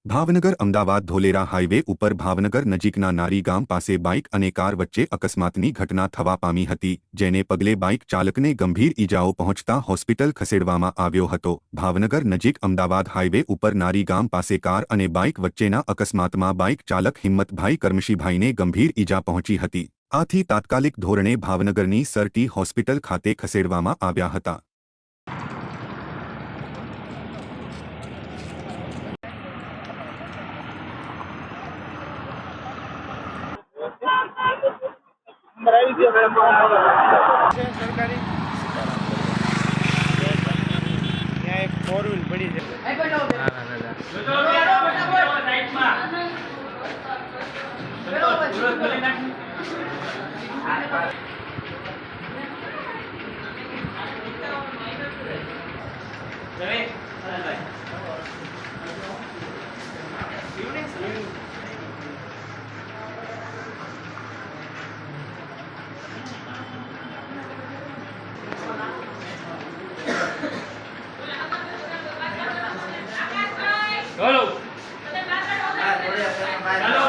Bhavnagar Ahmedabad Dholera highway ઉપર ભાવનગર નજીકના નારી ગામ પાસે બાઇક અને કાર વચ્ચે અકસ્માતની ઘટના થવા પામી હતી, જેને પગલે બાઇક ચાલકને ગંભીર ઈજાઓ પહોંચતા હોસ્પિટલ ખસેડવામાં આવ્યો હતો। ભાવનગર નજીક અમદાવાદ હાઈવે ઉપર નારી ગામ પાસે કાર અને બાઇક વચ્ચેના અકસ્માતમાં બાઇક ચાલક હિંમતભાઈ કરમશીભાઈને ગંભીર ઈજા પહોંચી હતી। આથી તાત્કાલિક ધોરણે ભાવનગરની સરટી હોસ્પિટલ ખાતે ખસેડવામાં આવ્યા હતા। સરકારી ત્યાં એક 4 વ્હીલ પડી છે। हेलो